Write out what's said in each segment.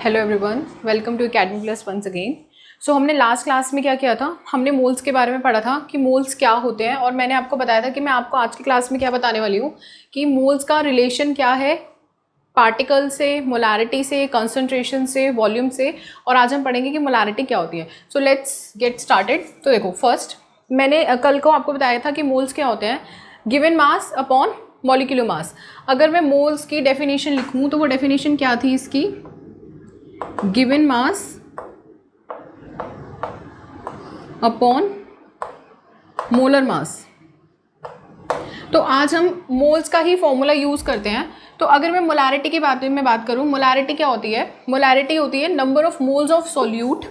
Hello everyone, welcome to academy plus once again. So हमने last class में क्या किया था, हमने मोल्स के बारे में पढ़ा था कि मोल्स क्या होते हैं। और मैंने आपको बताया था कि मैं आपको आज की क्लास में क्या बताने वाली हूँ कि मोल्स का रिलेशन क्या है पार्टिकल से, मोलारिटी से, कंसंट्रेशन से, वॉल्यूम से। और आज हम पढ़ेंगे कि मोलारिटी क्या होती है। So let's get started. तो देखो, फर्स्ट मैंने कल को आपको बताया था कि मोल्स क्या होते हैं, given mass upon molecular mass. अगर मैं मोल्स की डेफिनेशन लिखूँ तो वो डेफिनेशन क्या थी इसकी, given mass upon molar mass. तो आज हम मोल्स का ही फॉर्मूला यूज करते हैं। तो अगर मैं मोलारिटी की बात करूं, मोलारिटी क्या होती है? मोलारिटी होती है number of moles of solute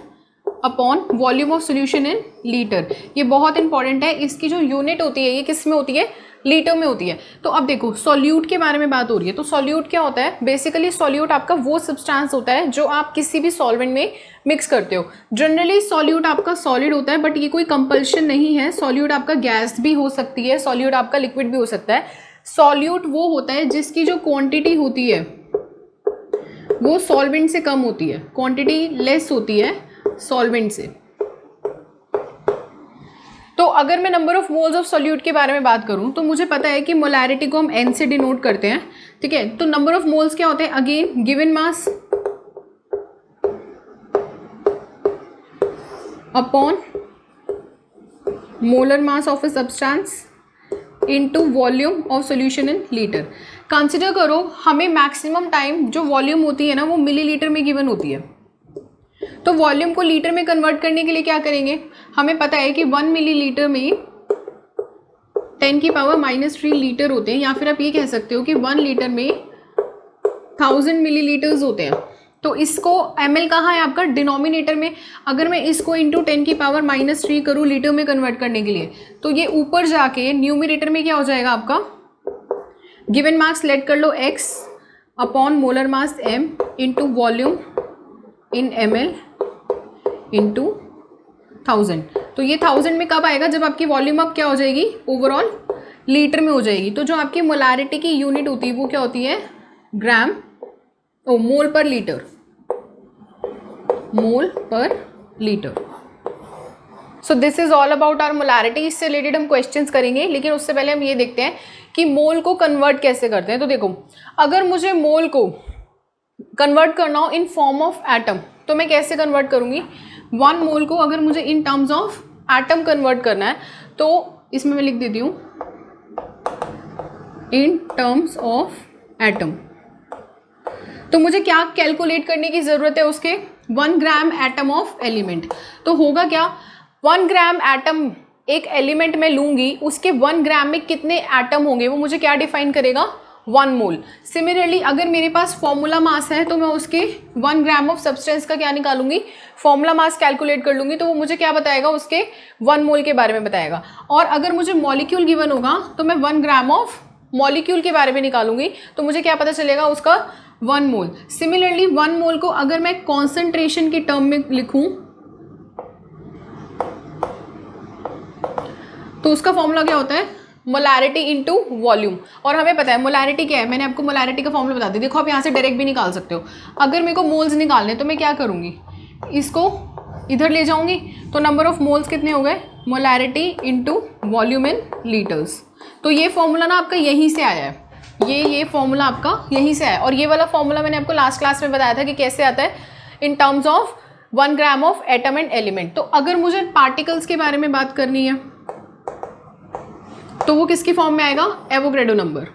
upon volume of solution in litre. ये बहुत इंपॉर्टेंट है। इसकी जो यूनिट होती है ये किस में होती है? लीटर में होती है। तो अब देखो, सॉल्यूट के बारे में बात हो रही है। तो सॉल्यूट क्या होता है? बेसिकली सॉल्यूट आपका वो सब्सटेंस होता है जो आप किसी भी सॉल्वेंट में मिक्स करते हो। जनरली सॉल्यूट आपका सॉलिड होता है, बट ये कोई कंपल्शन नहीं है। सॉल्यूट आपका गैस भी हो सकती है, सॉल्यूट आपका लिक्विड भी हो सकता है। सॉल्यूट वो होता है जिसकी जो क्वांटिटी होती है वो सॉल्वेंट से कम होती है, क्वांटिटी लेस होती है सॉल्वेंट से। तो अगर मैं number of moles of solute के बारे में बात करूं तो मुझे पता है कि मोलारिटी को हम n से डिनोट करते हैं, ठीक है। तो नंबर ऑफ मोल्स क्या होते हैं? Again given mass upon molar mass of a substance into volume of solution in litre. Consider करो हमें मैक्सिमम टाइम जो वॉल्यूम होती है ना वो मिलीलीटर में गिवन होती है। तो वॉल्यूम को लीटर में कन्वर्ट करने के लिए क्या करेंगे? हमें पता है कि 1 मिलीलीटर में 10⁻³ लीटर होते हैं, या फिर आप ये कह सकते हो कि 1 लीटर में 1000 मिलीलीटर्स होते हैं। तो इसको ml कहाँ है आपका? डिनोमिनेटर में। अगर मैं इसको इंटू 10⁻³ करूँ लीटर में कन्वर्ट करने के लिए, तो ये ऊपर जाके न्यूमिनेटर में क्या हो जाएगा आपका? गिवन मास लेट कर लो x upon molar mass m into volume इन ml इंटू 1000। तो ये 1000 में कब आएगा? जब आपकी वॉल्यूम अब क्या हो जाएगी? ओवरऑल लीटर में हो जाएगी। तो जो आपकी मोलारिटी की यूनिट होती है वो क्या होती है? ग्राम मोल per litre, mole per litre. So this is all about our molarity. इससे रिलेटेड हम क्वेश्चंस करेंगे, लेकिन उससे पहले हम ये देखते हैं कि मोल को कन्वर्ट कैसे करते हैं। तो देखो, अगर मुझे मोल को कन्वर्ट करना हो इन फॉर्म ऑफ एटम तो मैं कैसे कन्वर्ट करूंगी? 1 मोल को अगर मुझे in terms of atom convert करना है तो इसमें मैं लिख देती हूं इन टर्म्स ऑफ एटम। तो मुझे क्या कैलकुलेट करने की जरूरत है? उसके 1 ग्राम एटम ऑफ एलिमेंट। तो होगा क्या? 1 ग्राम एटम एक एलिमेंट में लूंगी, उसके 1 ग्राम में कितने एटम होंगे वो मुझे क्या डिफाइन करेगा? 1 मोल। सिमिलरली अगर मेरे पास फॉर्मूला मास है तो मैं उसके 1 ग्राम ऑफ सब्सटेंस का क्या निकालूंगी? फॉर्मूला मास कैलकुलेट कर लूंगी, तो वो मुझे क्या बताएगा? उसके 1 मोल के बारे में बताएगा। और अगर मुझे मॉलिक्यूल गिवन होगा तो मैं 1 ग्राम ऑफ मॉलिक्यूल के बारे में निकालूंगी, तो मुझे क्या पता चलेगा? उसका 1 मोल। सिमिलरली 1 मोल को अगर मैं कॉन्सेंट्रेशन की टर्म में लिखूं तो उसका फॉर्मूला क्या होता है? Molarity into volume. और हमें पता है मोलारिटी क्या है, मैंने आपको मोलारिटी का फॉर्मूला बता दिया। देखो, आप यहाँ से डायरेक्ट भी निकाल सकते हो। अगर मेरे को मोल्स निकालने तो मैं क्या करूँगी? इसको इधर ले जाऊँगी, तो नंबर ऑफ मोल्स कितने हो गए? मोलारिटी इंटू वॉल्यूम इन लीटर्स। तो ये फॉर्मूला ना आपका यहीं से आया है, ये फॉर्मूला आपका यहीं से आया है। और ये वाला फॉर्मूला मैंने आपको लास्ट क्लास में बताया था कि कैसे आता है, in terms of 1 gram of atom and element. तो अगर मुझे पार्टिकल्स के बारे में बात करनी है तो वो किसकी फॉर्म में आएगा? Avogadro number.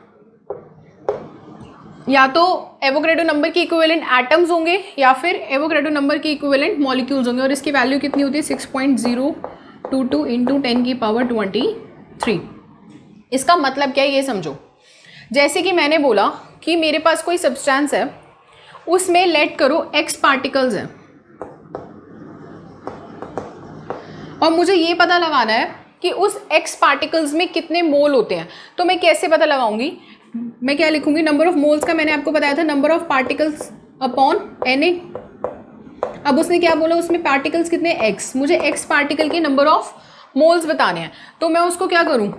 या तो एवोगैड्रो नंबर की इक्विवेलेंट एटम्स होंगे या फिर एवोगैड्रो नंबर की इक्विवेलेंट मॉलिक्यूल्स होंगे। और इसकी वैल्यू कितनी होती है? 6.022 इंटू 10⁻23। इसका मतलब क्या है ये समझो। जैसे कि मैंने बोला कि मेरे पास कोई सब्सटेंस है, उसमें लेट करो x पार्टिकल्स हैं, और मुझे ये पता लगाना है कि उस x पार्टिकल्स में कितने मोल होते हैं। तो मैं कैसे पता लगाऊंगी? मैं क्या लिखूंगी? नंबर ऑफ मोल्स का मैंने आपको बताया था number of particles upon Na। अब उसने क्या बोला? उसमें पार्टिकल्स कितने? x। मुझे x पार्टिकल के नंबर ऑफ मोल्स बताने हैं, तो मैं उसको क्या करूं?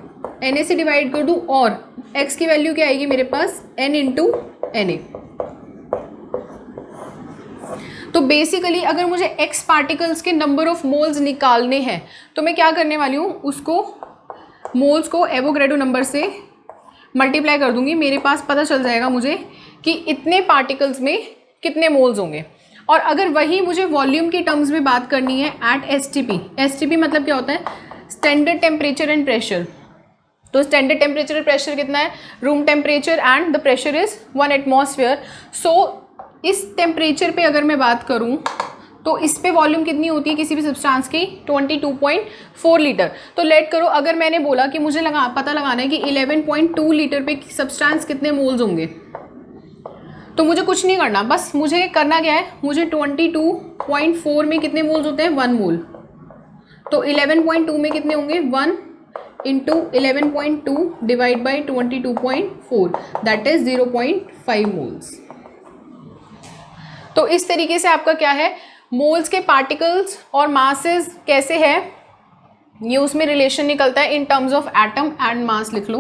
Na से डिवाइड कर दूं, और x की वैल्यू क्या आएगी मेरे पास? n into Na। तो बेसिकली अगर मुझे एक्स पार्टिकल्स के नंबर ऑफ मोल्स निकालने हैं तो मैं क्या करने वाली हूँ, उसको मोल्स को एवोगैड्रो नंबर से मल्टीप्लाई कर दूंगी, मेरे पास पता चल जाएगा मुझे कि इतने पार्टिकल्स में कितने मोल्स होंगे। और अगर वही मुझे वॉल्यूम की टर्म्स में बात करनी है एट एसटीपी, एसटीपी मतलब क्या होता है, स्टैंडर्ड टेम्परेचर एंड प्रेशर। तो स्टैंडर्ड टेम्परेचर एंड प्रेशर कितना है, room temperature and the pressure is 1 atmosphere. So इस टेम्परेचर पे अगर मैं बात करूं तो इस पे वॉल्यूम कितनी होती है किसी भी सब्सटेंस की, 22.4 लीटर। तो लेट करो अगर मैंने बोला कि मुझे पता लगाना है कि 11.2 लीटर पे सब्सटेंस कितने मोल्स होंगे, तो मुझे कुछ नहीं करना, बस मुझे करना क्या है, मुझे 22.4 में कितने मोल्स होते हैं, 1 मोल। तो 11.2 में कितने होंगे, 1 into 11.2 divide by 22.4 that is 0.5 moles. तो इस तरीके से आपका क्या है, मोल्स के पार्टिकल्स और मासेस कैसे है, ये उसमें रिलेशन निकलता है in terms of atom and mass लिख लो।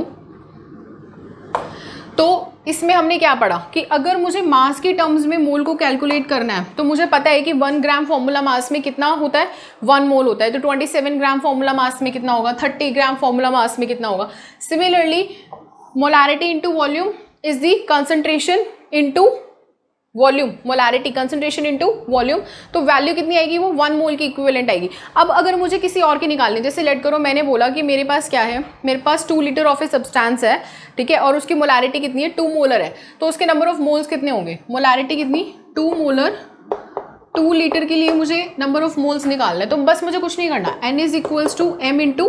तो इसमें हमने क्या पढ़ा कि अगर मुझे मास की टर्म्स में मोल को कैलकुलेट करना है तो मुझे पता है कि 1 ग्राम फॉर्मूला मास में कितना होता है, 1 मोल होता है। तो 27 ग्राम फॉर्मूला मास में कितना होगा, 30 ग्राम फॉर्मूला मास में कितना होगा। Similarly molarity into volume is the concentration into volume, molarity concentration into volume. तो वैल्यू कितनी आएगी, वो 1 मोल की इक्विवेलेंट आएगी। अब अगर मुझे किसी और की निकालनी, जैसे लेट करो मैंने बोला कि मेरे पास क्या है, मेरे पास 2 लीटर ऑफ ए सब्सटेंस है, ठीक है, और उसकी मोलारिटी कितनी है, 2 मोलर है। तो उसके नंबर ऑफ मोल्स कितने होंगे, मोलारिटी कितनी, 2 मोलर, 2 लीटर के लिए मुझे नंबर ऑफ मोल्स निकालना है। तो बस मुझे कुछ नहीं करना, n is equals to m into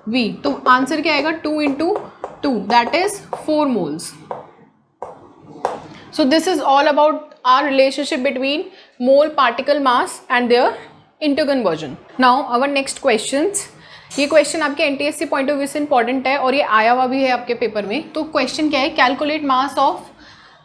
V. तो आंसर क्या आएगा, 2 into 2 that is 4 moles. So this is all about our relationship between mole particle mass and their interconversion. Now our next questions, ये क्वेश्चन आपके NTSC point of view से important है और ये आया हुआ भी है आपके पेपर में। तो क्वेश्चन क्या है, calculate mass of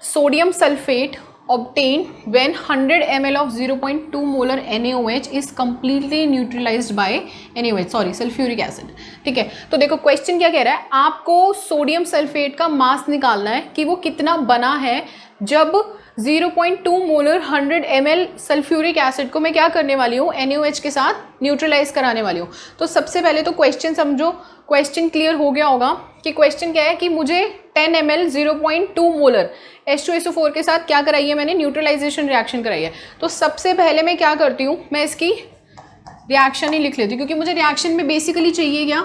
sodium sulphate obtained when 100 ml of 0.2 molar NaOH is completely neutralized by NaOH, sorry sulphuric acid. ठीक है, तो देखो क्वेश्चन क्या कह रहा है, आपको सोडियम सल्फेट का मास निकालना है कि वो कितना बना है जब 0.2 मोलर 100 ml सल्फ्यूरिक एसिड को मैं क्या करने वाली हूँ, NaOH के साथ न्यूट्रलाइज कराने वाली हूँ। तो सबसे पहले तो क्वेश्चन समझो, क्वेश्चन क्लियर हो गया होगा कि क्वेश्चन क्या है कि मुझे 10 ml 0.2 मोलर H2SO4 के साथ क्या कराई है मैंने, न्यूट्रलाइजेशन रिएक्शन कराई है। तो सबसे पहले मैं क्या करती हूँ, मैं इसकी रिएक्शन ही लिख लेती हूँ क्योंकि मुझे रिएक्शन में बेसिकली चाहिए क्या,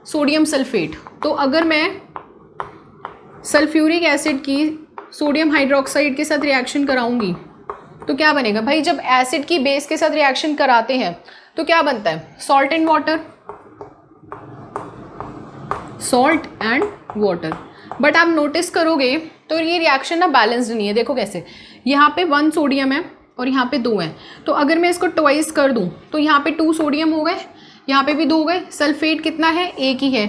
सोडियम सल्फेट। तो अगर मैं सल्फ्यूरिक एसिड की सोडियम हाइड्रोक्साइड के साथ रिएक्शन कराऊंगी तो क्या बनेगा भाई, जब एसिड की बेस के साथ रिएक्शन कराते हैं तो क्या बनता है, salt and water, salt and water. But आप नोटिस करोगे तो ये रिएक्शन ना बैलेंस्ड नहीं है। देखो कैसे, यहाँ पे 1 सोडियम है और यहाँ पे 2 है, तो अगर मैं इसको ट्वाइस कर दूँ तो यहाँ पे 2 सोडियम हो गए, यहाँ पे भी 2 हो गए। सल्फेट कितना है, एक ही है।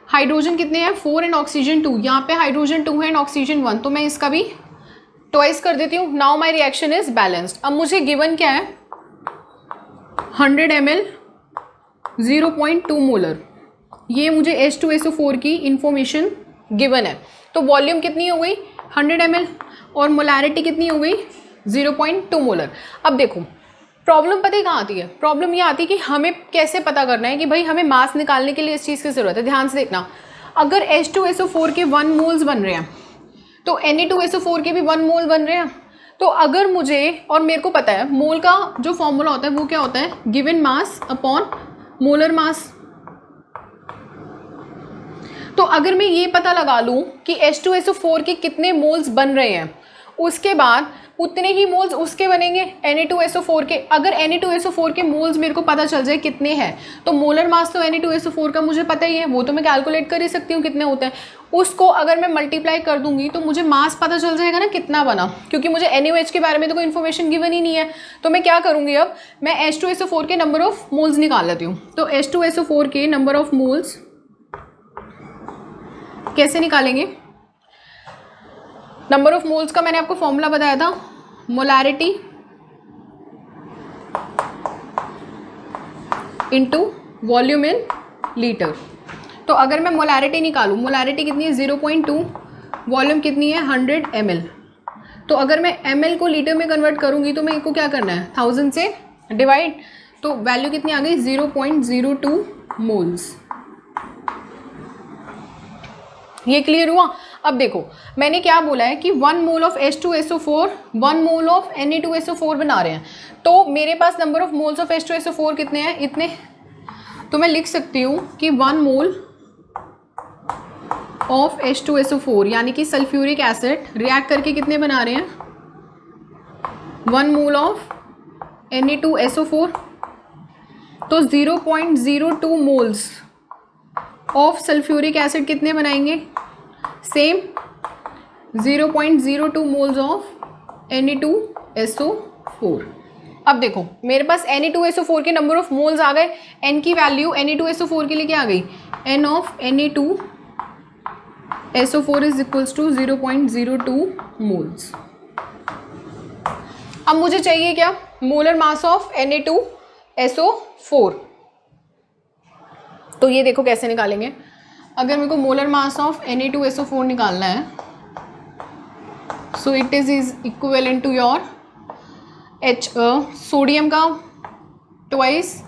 हाइड्रोजन कितने हैं, 4 एंड ऑक्सीजन 2, यहाँ पे हाइड्रोजन 2 है एंड ऑक्सीजन 1, तो मैं इसका भी ट्वाइस कर देती हूँ। Now my reaction is balanced. अब मुझे गिवन क्या है, 100 ml 0.2 मोलर, ये मुझे H2SO4 की इंफॉर्मेशन गिवन है। तो वॉल्यूम कितनी हो गई, 100 ml, और मोलारिटी कितनी हो गई, 0.2 मोलर। अब देखो प्रॉब्लम पता ही कहाँ आती है, प्रॉब्लम ये आती है कि हमें कैसे पता करना है कि भाई हमें मास निकालने के लिए इस चीज़ की ज़रूरत है। ध्यान से देखना, अगर H2SO4 के 1 मोल्स बन रहे हैं तो Na2SO4 के भी 1 मोल बन रहे हैं। तो अगर मुझे, और मेरे को पता है मोल का जो फॉर्मूला होता है वो क्या होता है, given mass upon molar mass. तो अगर मैं ये पता लगा लूँ कि H2SO4 के कितने मोल्स बन रहे हैं, उसके बाद उतने ही मोल्स उसके बनेंगे Na2SO4 के। अगर Na2SO4 के मोल्स मेरे को पता चल जाए कितने हैं, तो मोलर मास तो Na2SO4 का मुझे पता ही है, वो तो मैं कैलकुलेट कर ही सकती हूँ कितने होते हैं। उसको अगर मैं मल्टीप्लाई कर दूंगी तो मुझे मास पता चल जाएगा ना कितना बना, क्योंकि मुझे NaOH के बारे में तो कोई इन्फॉर्मेशन गिवन ही नहीं है। तो मैं क्या करूँगी, अब मैं H2SO4 के नंबर ऑफ मोल्स निकाल लेती हूँ। तो H2SO4 के नंबर ऑफ मोल्स कैसे निकालेंगे, नंबर ऑफ मोल्स का मैंने आपको फॉर्मूला बताया था, molarity into volume in litre. तो अगर मैं मोलारिटी निकालूं, मोलारिटी कितनी है 0.2, वॉल्यूम कितनी है 100 ml। तो अगर मैं ml को लीटर में कन्वर्ट करूँगी तो मेरे को क्या करना है, 1000 से डिवाइड, तो वैल्यू कितनी आ गई, 0.02 मोल्स। ये क्लियर हुआ। अब देखो मैंने क्या बोला है कि 1 mole of H2SO4 1 mole of Na2SO4 बना रहे हैं, तो मेरे पास number of moles of H2SO4 कितने हैं, इतने। तो मैं लिख सकती हूँ कि 1 मोल ऑफ H2SO4 यानी कि सल्फ्यूरिक एसिड रिएक्ट करके कितने बना रहे हैं, 1 मोल ऑफ Na2SO4। तो 0.02 मोल्स ऑफ सल्फ्यूरिक एसिड कितने बनाएंगे, सेम 0.02 मोल्स ऑफ Na2SO4। अब देखो मेरे पास Na2SO4 के नंबर ऑफ मोल्स आ गए, N की वैल्यू Na2SO4 के लिए क्या आ गई, N of Na2SO4 is equals to 0.02 moles. अब मुझे चाहिए क्या, मोलर मास ऑफ Na2SO4। तो ये देखो कैसे निकालेंगे, अगर मेरे को मोलर मास ऑफ Na2SO4 निकालना है, so it is equivalent to your sodium का ट्वाइस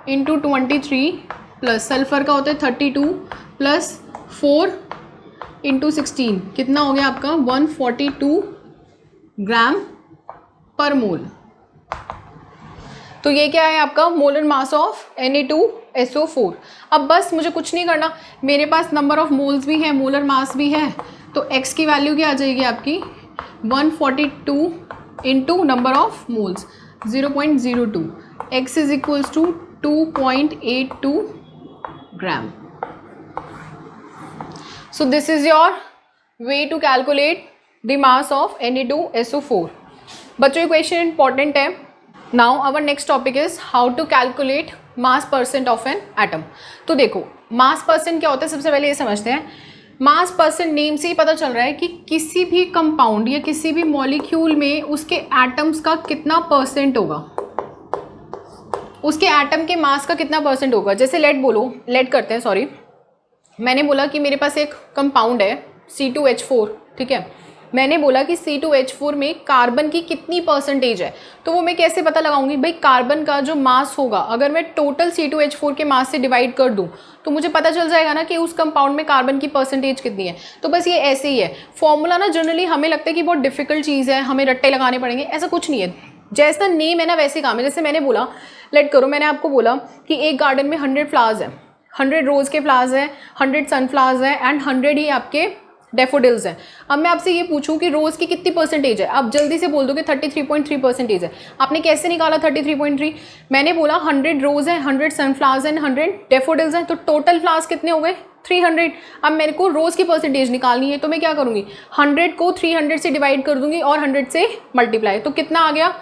इंटू 23 प्लस सल्फर का होता है 32 प्लस 4 इंटू 16, कितना हो गया आपका 142 ग्राम पर मोल। तो ये क्या है आपका मोलर मास ऑफ Na2SO4। अब बस मुझे कुछ नहीं करना, मेरे पास नंबर ऑफ मोल्स भी है, मोलर मास भी है, तो x की वैल्यू क्या आ जाएगी आपकी 142 into number of moles 0.02, x is equals to 2.82 gram. So this is your way to calculate the mass of Na2SO4। बच्चों ये क्वेश्चन इंपॉर्टेंट है। Now our next topic is how to calculate mass percent of an atom. तो देखो मास percent क्या होता है, सबसे पहले ये समझते हैं। मास परसेंट नेम से ही पता चल रहा है कि किसी भी कंपाउंड या किसी भी मॉलिक्यूल में उसके एटम्स का कितना परसेंट होगा, उसके एटम के मास का कितना परसेंट होगा। जैसे लेट करते हैं, सॉरी, मैंने बोला कि मेरे पास एक कंपाउंड है C2H4, ठीक है। मैंने बोला कि C2H4 में कार्बन की कितनी परसेंटेज है, तो वो मैं कैसे पता लगाऊंगी, भाई कार्बन का जो मास होगा अगर मैं टोटल C2H4 के मास से डिवाइड कर दूं तो मुझे पता चल जाएगा ना कि उस कंपाउंड में कार्बन की परसेंटेज कितनी है। तो बस ये ऐसे ही है फॉर्मूला ना। जनरली हमें लगता है कि बहुत डिफिकल्ट चीज़ है, हमें रट्टे लगाने पड़ेंगे, ऐसा कुछ नहीं है। जैसा नेम है ना वैसे काम है। जैसे मैंने बोला, लेट करो, मैंने आपको बोला कि एक गार्डन में 100 फ्लावर्स है, 100 रोज के फ्लावर्स हैं, 100 सनफ्लावर्स हैं एंड 100 ही आपके डेफोडिल्स हैं। अब मैं आपसे ये पूछूं कि रोज़ की कितनी परसेंटेज है, आप जल्दी से बोल दोगे 33.3% है। आपने कैसे निकाला 33.3? मैंने बोला 100 रोज़ हैं, 100 सनफ्लावर्स हैं, 100 डेफोडिल्स हैं, तो टोटल फ्लावर्स कितने हो गए 300। अब मेरे को रोज़ की परसेंटेज निकालनी है, तो मैं क्या करूँगी, 100 को 300 से डिवाइड कर दूंगी और 100 से मल्टीप्लाई, तो कितना आ गया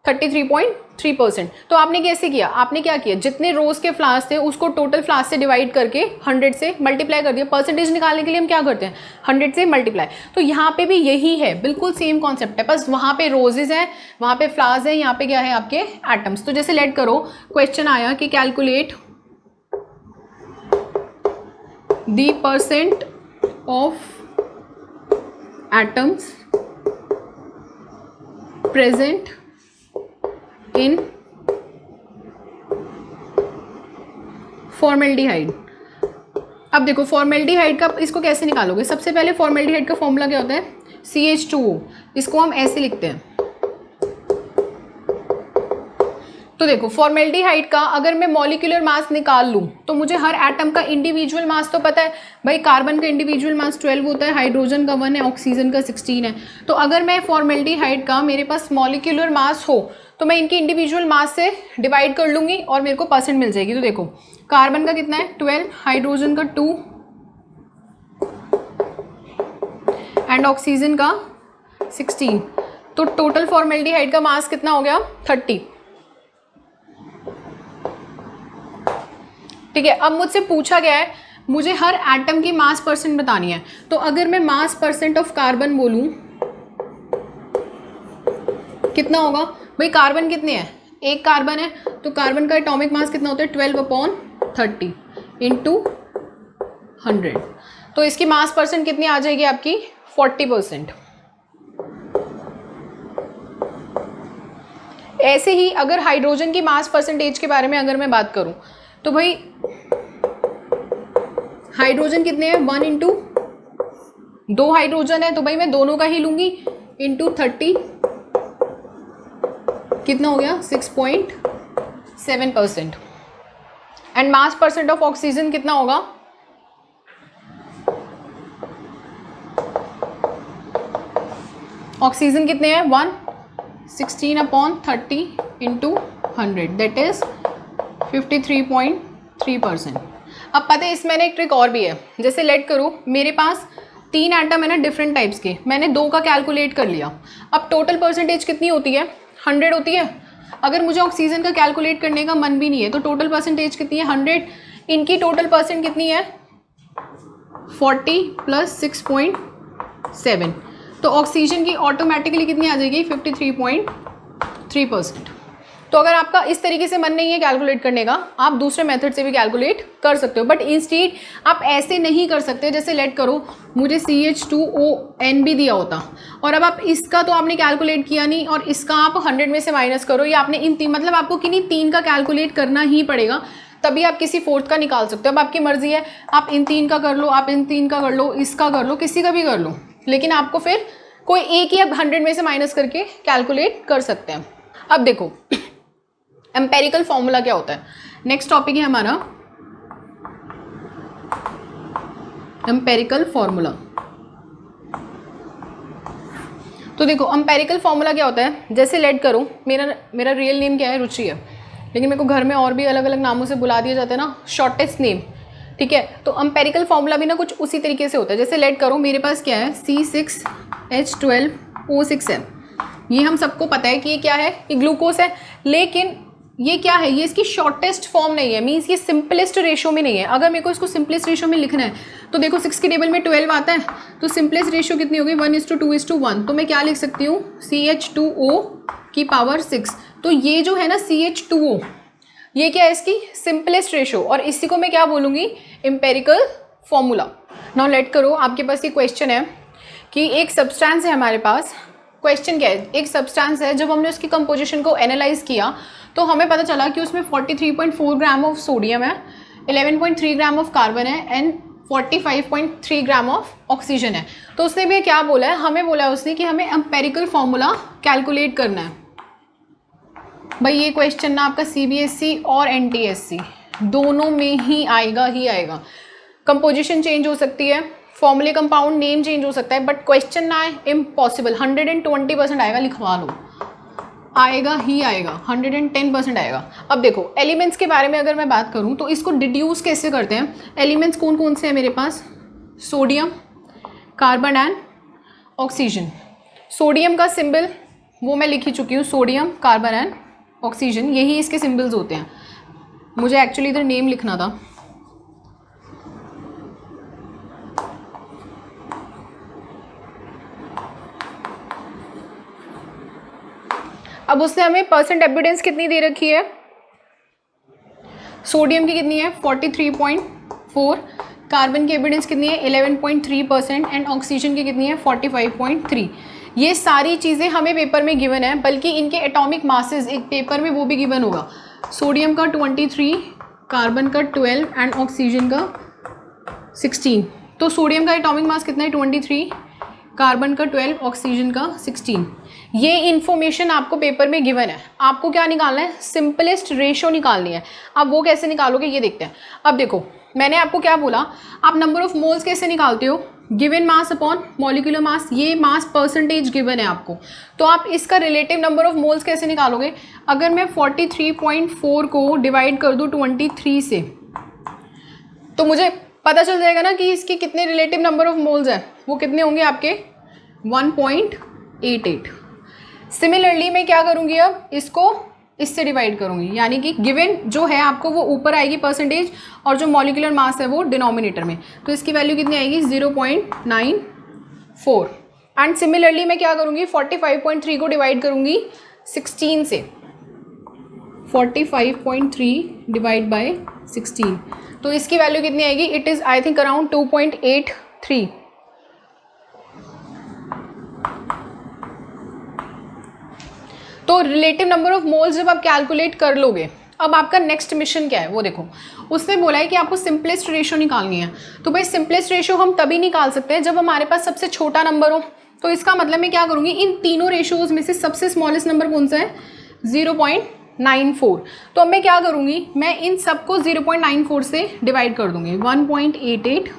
33.3%। तो आपने कैसे किया, आपने क्या किया, जितने रोज के फ्लावर्स थे उसको टोटल फ्लावर्स से डिवाइड करके 100 से मल्टीप्लाई कर दिया। परसेंटेज निकालने के लिए हम क्या करते हैं, 100 से मल्टीप्लाई। तो यहाँ पे भी यही है, बिल्कुल सेम कॉन्सेप्ट है, बस वहाँ पे रोजेज हैं, वहाँ पे फ्लावर्स हैं, यहाँ पे क्या है आपके एटम्स। तो जैसे लेट करो क्वेश्चन आया कि calculate the percent of atoms present in formaldehyde. अब देखो फॉर्मेल्डिहाइड का इसको कैसे निकालोगे। सबसे पहले फॉर्मेल्डिहाइड का फॉर्मूला क्या होता है, CH2O। इसको हम ऐसे लिखते हैं। तो देखो फॉर्मेल्डिहाइड का अगर मैं मॉलिक्यूलर मास निकाल लूँ तो मुझे हर एटम का इंडिविजुअल मास तो पता है। भाई कार्बन का इंडिविजुअल मास 12 होता है, हाइड्रोजन का 1 है, ऑक्सीजन का 16 है। तो अगर मैं फॉर्मेल्डिहाइड का मेरे पास मॉलिक्यूलर मास हो तो मैं इनकी इंडिविजुअल मास से डिवाइड कर लूँगी और मेरे को परसेंट मिल जाएगी। तो देखो कार्बन का कितना है 12, हाइड्रोजन का 2 एंड ऑक्सीजन का 16। तो टोटल फॉर्मेल्डिहाइड का मास कितना हो गया 30। ठीक है, अब मुझसे पूछा गया है मुझे हर एटम की मास परसेंट बतानी है। तो अगर मैं मास परसेंट ऑफ कार्बन बोलूं कितना होगा, भाई कार्बन कितने हैं, एक कार्बन है, तो कार्बन का एटॉमिक मास कितना होता है 12/30 इंटू 100। तो इसकी मास परसेंट कितनी आ जाएगी आपकी 40%। ऐसे ही अगर हाइड्रोजन की मास परसेंटेज के बारे में अगर मैं बात करूं तो भाई हाइड्रोजन कितने हैं, 1 इंटू 2 हाइड्रोजन है तो भाई मैं दोनों का ही लूंगी, इंटू 30 कितना हो गया 6.7%। And mass percent of oxygen कितना होगा, ऑक्सीजन कितने हैं 116/30 इंटू 100 दैट इज 53.3%। अब पता है इसमें एक ट्रिक और भी है, जैसे लेट करो मेरे पास 3 एटम है ना डिफरेंट टाइप्स के, मैंने 2 का कैलकुलेट कर लिया, अब टोटल परसेंटेज कितनी होती है 100 होती है। अगर मुझे ऑक्सीजन का कैलकुलेट करने का मन भी नहीं है तो टोटल परसेंटेज कितनी है 100, इनकी टोटल परसेंट कितनी है 40 + 6.7, तो ऑक्सीजन की ऑटोमेटिकली कितनी आ जाएगी 53.3%। तो अगर आपका इस तरीके से मन नहीं है कैलकुलेट करने का, आप दूसरे मेथड से भी कैलकुलेट कर सकते हो, बट इंस्टेड आप ऐसे नहीं कर सकते। जैसे लेट करो मुझे CH2ON भी दिया होता और अब आप इसका तो आपने कैलकुलेट किया नहीं और इसका आप 100 में से माइनस करो, या आपने इन 3 मतलब आपको किन्हीं 3 का कैलकुलेट करना ही पड़ेगा, तभी आप किसी 4th का निकाल सकते हो। अब आपकी मर्जी है, आप इन 3 का कर लो, आप इन 3 का कर लो, इसका कर लो, किसी का भी कर लो, लेकिन आपको फिर कोई एक ही अब 100 में से माइनस करके कैलकुलेट कर सकते हैं। अब देखो एम्पेरिकल फॉर्मूला क्या होता है, नेक्स्ट टॉपिक है हमारा एम्पेरिकल फॉर्मूला। तो देखो एम्पेरिकल फॉर्मूला क्या होता है, जैसे लेट करो मेरा रियल नेम क्या है रुचि है, लेकिन मेरे को घर में और भी अलग अलग नामों से बुला दिया जाता है ना, शॉर्टेस्ट नेम, ठीक है। तो एम्पेरिकल फॉर्मूला भी ना कुछ उसी तरीके से होता है। जैसे लेट करो मेरे पास क्या है C6H12O6 है, ये हम सबको पता है कि ये क्या है, ये ग्लूकोज है, लेकिन ये क्या है, ये इसकी शॉर्टेस्ट फॉर्म नहीं है, मीन्स ये सिंपलेस्ट रेशो में नहीं है। अगर मेरे को इसको सिंपलेस्ट रेशो में लिखना है तो देखो 6 के टेबल में 12 आता है, तो सिंपलेस्ट रेशो कितनी होगी 1:2:1, तो मैं क्या लिख सकती हूँ CH2O⁶। तो ये जो है ना CH2O, ये क्या है इसकी सिंपलेस्ट रेशो, और इसी को मैं क्या बोलूँगी एम्पेरिकल फॉर्मूला। नाउ लेट करो आपके पास ये क्वेश्चन है कि एक सब्सटेंस है हमारे पास, क्वेश्चन क्या है, एक सब्सटेंस है, जब हमने उसकी कंपोजिशन को एनालाइज किया तो हमें पता चला कि उसमें 43.4 ग्राम ऑफ सोडियम है, 11.3 ग्राम ऑफ कार्बन है एंड 45.3 ग्राम ऑफ ऑक्सीजन है। तो उसने भी क्या बोला है, हमें बोला है उसने कि हमें एम्पेरिकल फॉर्मूला कैलकुलेट करना है। भाई ये क्वेश्चन ना आपका CBSE और NTSC दोनों में ही आएगा। कंपोजिशन चेंज हो सकती है, फॉर्मूले कंपाउंड नेम चेंज हो सकता है, बट क्वेश्चन ना है इम्पॉसिबल, 120% आएगा, लिखवा लो, आएगा ही आएगा, 110% आएगा। अब देखो एलिमेंट्स के बारे में अगर मैं बात करूं तो इसको डिड्यूस कैसे करते हैं, एलिमेंट्स कौन कौन से हैं मेरे पास, sodium, carbon and oxygen. Sodium का सिंबल वो मैं लिख ही चुकी हूँ, सोडियम, कार्बन एंड ऑक्सीजन, यही इसके सिंबल्स होते हैं। मुझे एक्चुअली इधर नेम लिखना था, अब उसने हमें परसेंट एविडेंस कितनी दे रखी है, सोडियम की कितनी है 43.4, कार्बन की एविडेंस कितनी है 11.3% एंड ऑक्सीजन की कितनी है 45.3। ये सारी चीज़ें हमें पेपर में गिवन है, बल्कि इनके एटॉमिक मासेस एक पेपर में वो भी गिवन होगा, सोडियम का 23, कार्बन का 12 एंड ऑक्सीजन का 16। तो सोडियम का एटॉमिक मास कितना है 23, कार्बन का 12, ऑक्सीजन का 16। ये इन्फॉर्मेशन आपको पेपर में गिवन है, आपको क्या निकालना है, सिंपलेस्ट रेशो निकालनी है। आप वो कैसे निकालोगे ये देखते हैं। अब देखो मैंने आपको क्या बोला, आप नंबर ऑफ मोल्स कैसे निकालते हो, given mass upon molecular mass, ये मास परसेंटेज गिवन है आपको, तो आप इसका रिलेटिव नंबर ऑफ मोल्स कैसे निकालोगे। अगर मैं 43.4 को डिवाइड कर दूँ 23 से, तो मुझे पता चल जाएगा ना कि इसके कितने रिलेटिव नंबर ऑफ मोल्स हैं, वो कितने होंगे आपके 1.88। सिमिलरली मैं क्या करूँगी, अब इसको इससे डिवाइड करूँगी, यानी कि गिवन जो है आपको वो ऊपर आएगी परसेंटेज, और जो मॉलिक्यूलर मास है वो डिनोमिनेटर में, तो इसकी वैल्यू कितनी आएगी 0.94। एंड सिमिलरली मैं क्या करूँगी 45.3 को डिवाइड करूँगी 16 से, 45.3 डिवाइड बाय 16, तो इसकी वैल्यू कितनी आएगी, it is I think around 2.83। तो तो रिलेटिव नंबर ऑफ मोल्स जब आप कैलकुलेट कर लोगे, अब आपका नेक्स्ट मिशन क्या है वो देखो। उसने बोला है कि आपको सिंपलेस्ट रेशियो निकालनी है। तो भाई सिंपलेस्ट रेशियो हम तभी निकाल सकते हैं जब हमारे पास सबसे छोटा नंबर हो। तो इसका मतलब मैं क्या करूँगी, इन तीनों रेशियोज में से सबसे स्मॉलेस्ट नंबर कौन सा है, 0.94। तो अब मैं क्या करूँगी, मैं इन सबको 0.94 से डिवाइड कर दूँगी, 1.88।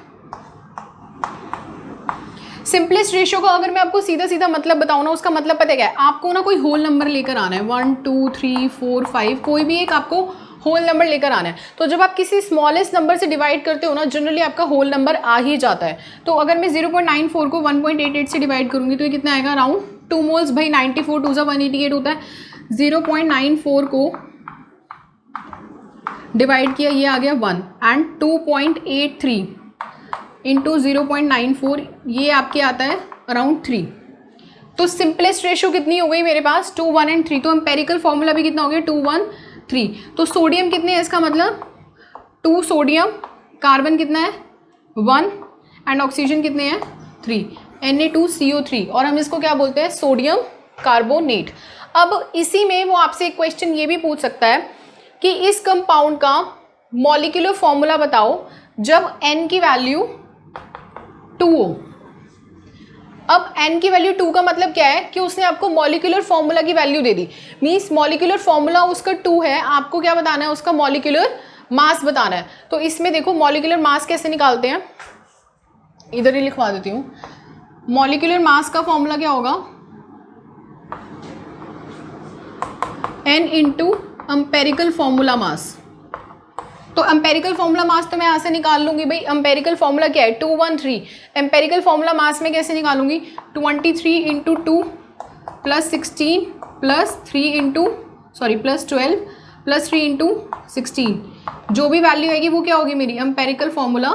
सिंपलेस्ट रेशियो का अगर मैं आपको सीधा सीधा मतलब बताऊँ ना, उसका मतलब पता है क्या है, आपको ना कोई होल नंबर लेकर आना है, 1 2 3 4 5, कोई भी एक आपको होल नंबर लेकर आना है। तो जब आप किसी स्मॉलेस्ट नंबर से डिवाइड करते हो ना, जनरली आपका होल नंबर आ ही जाता है। तो अगर मैं 0.94 को 1.88 से डिवाइड करूँगी तो ये कितना आएगा, अराउंड 2 मोल्स। भाई 94 2 सा 188 होता है, 0.94 को डिवाइड किया, ये आ गया 1, एंड 2.83 इंटू 0.94, ये आपके आता है अराउंड 3। तो सिंपलेस्ट रेशियो कितनी हो गई मेरे पास, 2 1 एंड 3। तो एम्पेरिकल फॉर्मूला भी कितना हो गया, 2 1 3। तो सोडियम कितने हैं, इसका मतलब 2 सोडियम, कार्बन कितना है 1, एंड ऑक्सीजन कितने हैं 3, Na2CO3, और हम इसको क्या बोलते हैं, सोडियम कार्बोनेट। अब इसी में वो आपसे एक क्वेश्चन ये भी पूछ सकता है कि इस कंपाउंड का मॉलिक्यूलर फॉर्मूला बताओ जब n की वैल्यू 2 हो। अब n की वैल्यू 2 का मतलब क्या है कि उसने आपको मॉलिक्यूलर फॉर्मूला की वैल्यू दे दी, मींस मॉलिक्यूलर फॉर्मूला उसका 2 है, आपको क्या बताना है, उसका मॉलिक्यूलर मास बताना है। तो इसमें देखो मॉलिक्यूलर मास कैसे निकालते हैं, इधर ही लिखवा देती हूँ। मॉलिक्यूलर मास का फॉर्मूला क्या होगा, n into empirical formula mass. तो एम्पेरिकल फॉर्मूला मास तो मैं यहाँ से निकाल लूंगी, भाई एम्पेरिकल फॉर्मूला क्या है, 213। एम्पेरिकल फॉर्मूला मास में कैसे निकालूंगी, 23 into 2 plus 16 plus 3 into plus 12 plus 3 into 16, जो भी वैल्यू आएगी वो क्या होगी मेरी, एम्पेरिकल फॉर्मूला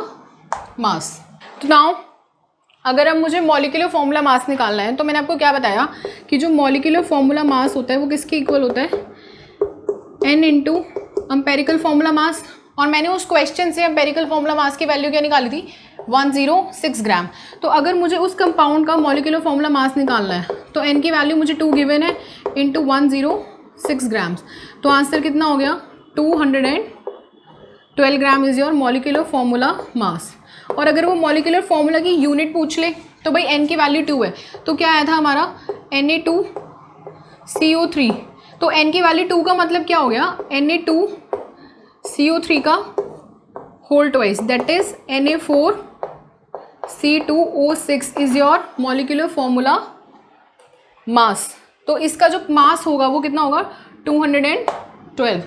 मास। तो नाउ अगर अब मुझे मॉलिक्यूलर फॉर्मूला मास निकालना है, तो मैंने आपको क्या बताया कि जो मॉलिक्यूलर फॉर्मूला मास होता है वो किसके इक्वल होता है, n into empirical formula mass. और मैंने उस क्वेश्चन से एम्पेरिकल फॉर्मूला मास की वैल्यू क्या निकाली थी, 106 ग्राम। तो अगर मुझे उस कंपाउंड का मॉलिक्यूलर फॉर्मूला मास निकालना है तो n की वैल्यू मुझे 2 गिवन है इंटू 106 ग्राम्स। तो आंसर कितना हो गया, 212 gram is your molecular formula मास। और अगर वो मॉलिक्यूलर फॉर्मूला की यूनिट पूछ ले तो भाई n की वैल्यू 2 है, तो क्या आया था हमारा Na2CO3। तो n की वैल्यू 2 का मतलब क्या हो गया, Na2CO3 का whole twice, that is Na4C2O6 is your molecular formula mass. तो इसका जो मास होगा वो कितना होगा, 212।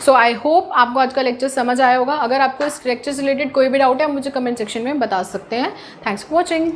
सो आई होप आपको आज का लेक्चर समझ आया होगा। अगर आपको इस लेक्चर से रिलेटेड कोई भी डाउट है आप मुझे कमेंट सेक्शन में बता सकते हैं। Thanks for watching.